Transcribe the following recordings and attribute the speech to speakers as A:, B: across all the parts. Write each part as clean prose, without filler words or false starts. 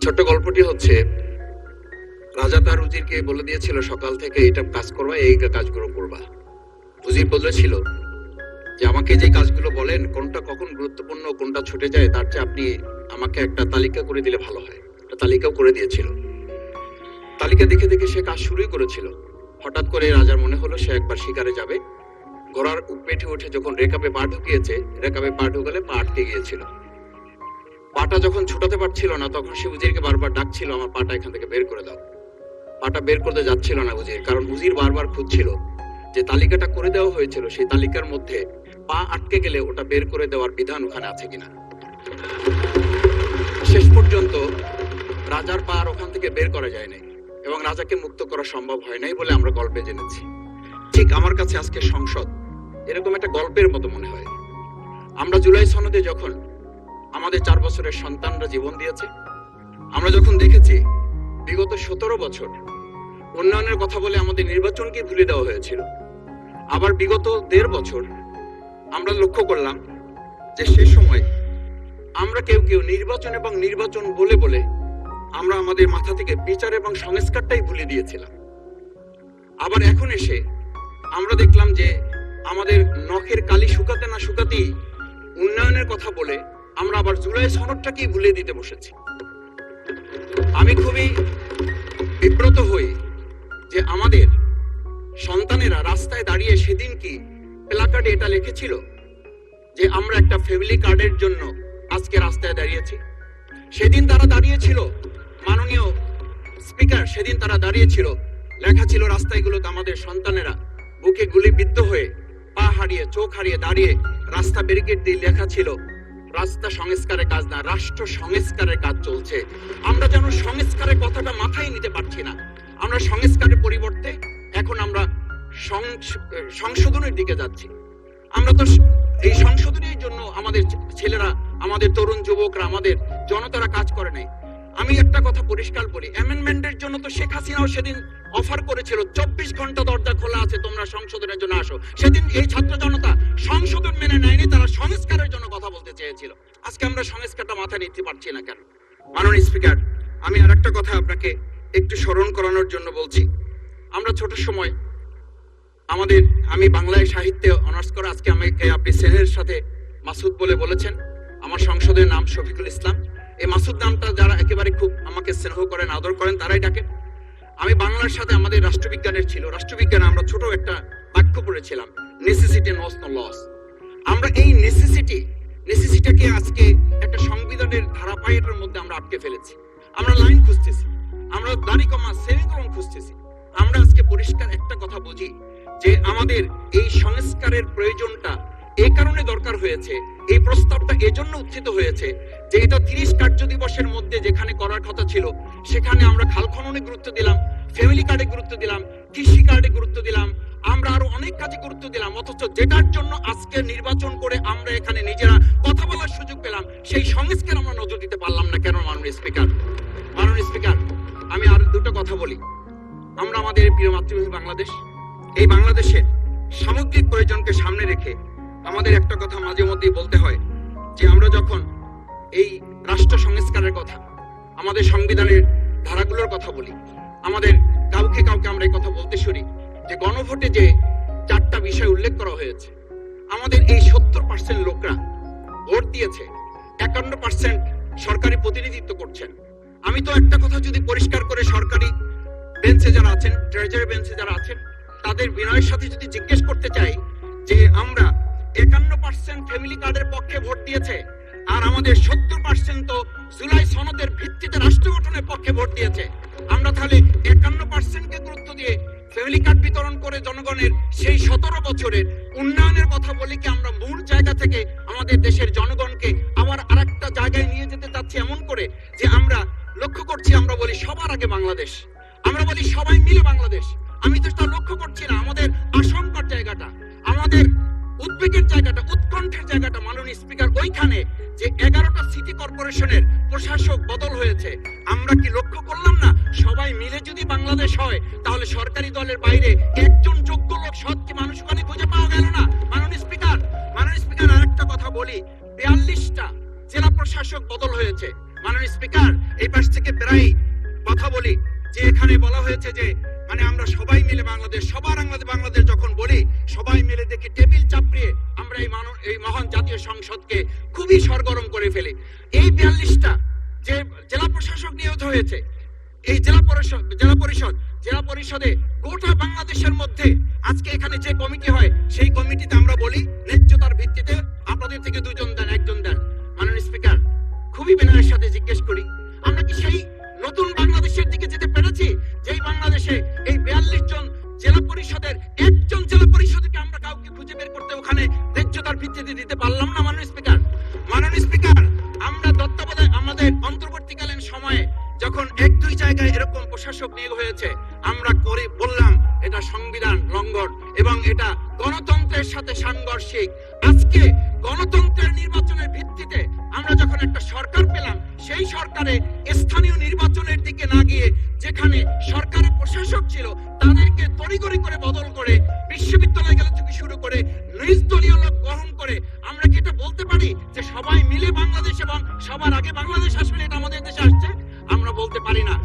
A: ছোট্ট গল্পটি হচ্ছে, রাজা তার উজিরকে বলে দিয়েছিল সকাল থেকে এটা কাজ করবা, এই কাজগুলো করবা। উজির বলেছিল যে আমাকে যে কাজগুলো বলেন কোনটা কখন গুরুত্বপূর্ণ কোনটা ছুটে যায় তার চেয়ে আপনি আমাকে একটা তালিকা করে দিলে ভালো হয়। একটা তালিকাও করে দিয়েছিল। তালিকা দেখে দেখে সে কাজ শুরুই করেছিল। হঠাৎ করে রাজার মনে হলো সে একবার শিকারে যাবে। ঘোড়ার পেটে উঠে যখন রেকাবে পা ঢুকিয়েছে, রেকাবে পা ঢুকালে পা আটকে গিয়েছিল। পাটা যখন ছুটাতে পারছিল না তখন সে উজিরকে বারবার ডাকছিল, আমার পাটা এখান থেকে বের করে দাও। পাটা বের করতে যাচ্ছিল না উজির, কারণ উজির বারবার খুঁজছিল যে তালিকাটা করে দেওয়া হয়েছিল সেই তালিকার মধ্যে পা আটকে গেলে ওটা বের করে দেওয়ার বিধান ওখানে আছে কিনা। শেষ পর্যন্ত রাজার পা আর ওখান থেকে বের করা যায় নাই এবং রাজাকে মুক্ত করা সম্ভব হয় নাই বলে আমরা গল্পে জেনেছি। ঠিক আমার কাছে আজকে সংসদ এরকম একটা গল্পের মতো মনে হয়। আমরা জুলাই সনদে যখন আমাদের 4 বছরের সন্তানরা জীবন দিয়েছে, আমরা যখন দেখেছি বিগত 17 বছর উন্নয়নের কথা বলে আমাদের নির্বাচনকে ভুলে দেওয়া হয়েছিল, আবার বিগত 1.5 বছর আমরা লক্ষ্য করলাম যে সে সময় আমরা কেউ কেউ নির্বাচন এবং নির্বাচন বলে বলে আমরা আমাদের মাথা থেকে বিচার এবং সংস্কারটাই ভুলে দিয়েছিলাম। আবার এখন এসে আমরা দেখলাম যে আমাদের নখের কালি শুকাতে না শুকাতেই উন্নয়নের কথা বলে আমরা আবার জুলাই সনদটাকেই ভুলে দিতে বসেছি। আমি খুবই বিব্রত হই যে আমাদের সন্তানেরা রাস্তায় দাঁড়িয়ে সেদিন কি প্ল্যাকার্ডে এটা লিখেছিল যে আমরা একটা ফ্যামিলি কার্ডের জন্য আজকে রাস্তায় দাঁড়িয়েছি। সেদিন তারা দাঁড়িয়েছিল, মাননীয় স্পিকার সেদিন তারা দাঁড়িয়েছিল, লেখা ছিল রাস্তাগুলোতে আমাদের সন্তানেরা বুকে গুলিবিদ্ধ হয়ে পা হারিয়ে চোখ হারিয়ে দাঁড়িয়ে রাস্তা ব্যারিকেড দিয়ে লেখা ছিল রাস্তা সংস্কারের কাজ না, রাষ্ট্র সংস্কারের কাজ চলছে। আমরা যেন সংস্কারের কথাটা মাথায় নিতে পারছি না। আমরা সংস্কারের পরিবর্তে এখন আমরা সংশোধনের দিকে যাচ্ছি। আমরা তো এই সংশোধনের জন্য আমাদের ছেলেরা, আমাদের তরুণ যুবকরা, আমাদের জনতারা কাজ করে নাই। আমি একটা কথা পরিষ্কার বলি, অ্যামেন্ডমেন্টের জন্য তো শেখ হাসিনাও সেদিন অফার করেছিল 24 ঘন্টা দরজা খোলা আছে, তোমরা সংশোধনের জন্য আসো। সেদিন এই ছাত্র জনতা সংশোধন মেনে নেয়নি, তারা সংস্কারের জন্য কথা বলতে চেয়েছিল। আজকে আমরা সংস্কারটা মাথায় নিতে পারছি না কেন? মাননীয় স্পিকার, আমি আর একটা কথা আপনাকে একটু স্মরণ করানোর জন্য বলছি। আমরা ছোট সময় আমি বাংলায় সাহিত্যে অনার্স করে, আজকে আমাকে আপনি স্নেহের সাথে মাসুদ বলে বলেছেন। আমার সংসদের নাম শফিকুল ইসলাম। এই মাসুদ নামটা যারা একেবারে খুব আমাকে স্নেহ করেন, আদর করেন, তারাই ডাকেন। আমি বাংলার সাথে আমাদের রাষ্ট্রবিজ্ঞানের ছিল, রাষ্ট্রবিজ্ঞানে আমরা ছোট একটা বাক্য পড়েছিলাম, নেসেসিটি নোস নো লস। আমরা এই নেসেসিটিকে আজকে একটা সংবিধানের ধারাবাহিকের মধ্যে আমরা আটকে ফেলেছি। আমরা লাইন খুঁজতেছি, আমরা দাড়ি কমা সেমিকোলন খুঁজতেছি। আমরা আজকে পরিষ্কার একটা কথা বুঝি যে আমাদের এই সংস্কারের প্রয়োজনটা এই কারণে দরকার হয়েছে, এই প্রস্তাবটা এজন্য উত্থিত হয়েছে যে এটা 30 কার্য দিবসের মধ্যে যেখানে করার কথা ছিল সেখানে আমরা খাল খননে গুরুত্ব দিলাম, ফ্যামিলি কার্ডে গুরুত্ব দিলাম, কৃষি কার্ডে গুরুত্ব দিলাম, আমরা আরো অনেক কাজে গুরুত্ব দিলাম। অথচ যেটার জন্য আজকে নির্বাচন করে আমরা এখানে নিজেরা কথা বলার সুযোগ পেলাম, সেই সংস্কার আমরা নজর দিতে পারলাম না কেন? মাননীয় স্পিকার, আমি আর দুটো কথা বলি। আমরা আমাদের প্রিয় মাতৃভূমি বাংলাদেশ, এই বাংলাদেশের সামগ্রিক প্রয়োজনকে সামনে রেখে আমাদের একটা কথা মাঝে মধ্যেই বলতে হয় যে আমরা যখন এই রাষ্ট্র সংস্কারের কথা, আমাদের সংবিধানের ধারাগুলোর কথা বলি, আমাদের কাউকে আমরা এই কথা বলতে শুনি যে গণভোটে যে 4টা বিষয় উল্লেখ করা হয়েছে, আমাদের এই 70% লোকরা ভোট দিয়েছে, 51% সরকারি প্রতিনিধিত্ব করছেন। আমি তো একটা কথা যদি পরিষ্কার করে সরকারি বেঞ্চে যারা আছেন, ট্রেজারি বেঞ্চে যারা আছেন, তাদের বিনয়ের সাথে যদি জিজ্ঞেস করতে চাই যে আমরা 51% ফ্যামিলি কার্ডের পক্ষে ভোট দিয়েছে আর আমাদের 70% তো জুলাই সনদের ভিত্তিতে রাষ্ট্র গঠনের পক্ষে ভোট দিয়েছে, আমরা তাহলে 51% কে গুরুত্ব দিয়ে ফ্যামিলি কার্ড বিতরণ করে জনগণের সেই 17 বছরের উন্নয়নের কথা বলি কি আমরা মূল জায়গা থেকে আমাদের দেশের জনগণকে আবার আরেকটা জায়গায় নিয়ে যেতে চাচ্ছি এমন করে যে আমরা লক্ষ্য করছি, আমরা বলি সবার আগে বাংলাদেশ, আমরা বলি সবাই মিলে বাংলাদেশ। আমি তো তা লক্ষ্য করছি না আমাদের আশঙ্কার জায়গাটা, আমাদের উদ্বেগের জায়গাটা, উৎকণ্ঠের জায়গাটা। মাননীয় স্পিকার, ওইখানে যে 11টা সিটি কর্পোরেশনের প্রশাসক বদল হয়েছে, আমরা কি লক্ষ্য করলাম না সবাই মিলে যদি বাংলাদেশ হয় তাহলে সরকারি দলের বাইরে একজন যোগ্য লোক, সৎ কি মানুষ ওখানে খুঁজে পাওয়া গেল না? মাননীয় স্পিকার, আরেকটা কথা বলি, 42টা জেলা প্রশাসক বদল হয়েছে। মাননীয় স্পিকার, এই পাশ থেকে আমরাই কথা বলি যে এখানে বলা হয়েছে যে মানে আমরা সবাই মিলে বাংলাদেশ, সবার বাংলাদেশ যখন বলি, সবাই মিলে দেখি টেবিল চাপড়িয়ে আমরা এই মহান জাতীয় সংসদকে খুবই সরগরম করে ফেলি। এই 42টা যে জেলা প্রশাসক নিয়োজিত হয়েছে, এই জেলা পরিষদে গোটা বাংলাদেশের মধ্যে আজকে এখানে যে কমিটি হয়, সেই কমিটিতে আমরা বলি ন্যায্যতার ভিত্তিতে আপনাদের থেকে 2 জন দেন, 1 জন দেন। মাননীয় স্পিকার, খুবই বিনয়ের সাথে জিজ্ঞেস করি, আমরা কি সেই নতুন বাংলাদেশের দিকে যেতে পেরেছি, যেই বাংলাদেশে এই 42 জন জেলা পরিষদের 1 জন জেলা পরিষদকে আমরা কাউকে খুঁজে বের করতে ওখানে ন্যায্যতার ভিত্তিতে দিতে পারলাম না? মাননীয় স্পিকার, আমরা তত্ত্বাবধায়ক আমাদের অন্তর্বর্তীকালীন সময়ে যখন 1-2 জায়গায় এরকম প্রশাসক নিয়োগ হয়েছে, আমরা করে বললাম এটা সংবিধান লঙ্ঘন এবং এটা গণতন্ত্রের সাথে সাংঘর্ষিক। আজকে গণতন্ত্রের নির্বাচনের ভিত্তিতে আমরা যখন একটা সরকার পেলাম, সেই সরকারে স্থানীয় নির্বাচনের দিকে না গিয়ে যেখানে সরকারের প্রশাসক ছিল তাদেরকে তড়িঘড়ি করে বদল করে বিশ্ববিদ্যালয় গেলে থেকে শুরু করে নিজ দলীয় লোক গ্রহণ করে আমরা কি এটা বলতে পারি যে সবাই মিলে বাংলাদেশ এবং সবার আগে বাংলাদেশ আসলে এটা আমাদের দেশে আসছে? আমরা বলতে পারি না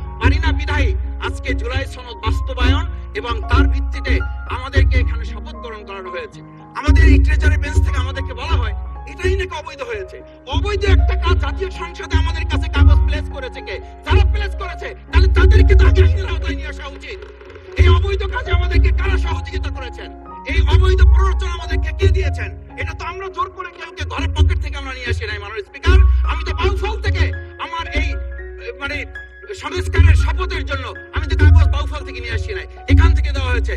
A: বিধায়ী আজকে জুলাই সনদ বাস্তবায়ন এবং তার ভিত্তিতে আমাদেরকে এখানে শপথ গ্রহণ করানো হয়েছে। আমাদের এই ট্রেজারি বেঞ্চ থেকে আমাদেরকে বলা হয় এটাই নাকি অবৈধ হয়েছে। অবৈধ একটা কাজ জাতীয় সংসদে আমাদের কাছে কাগজ প্লেস করেছে কে? যারা প্লেস করেছে তাহলে তাদেরকে তো আগে আইনের আওতায় নিয়ে আসা উচিত। এই অবৈধ কাজে আমাদেরকে কারা সহযোগিতা করেছেন? এই অবৈধ প্ররোচনা আমাদেরকে কে দিয়েছেন? এটা তো আমরা জোর করে কেউকে ঘরের পকেট থেকে আমরা নিয়ে আসি নাই। মাননীয় স্পিকার, আমি তো বাউফল থেকে আমার এই মানে সংস্কারের শপথের জন্য আমি তো কাগজ বাউফল থেকে নিয়ে আসি নাই, এখান থেকে দেওয়া হয়েছে।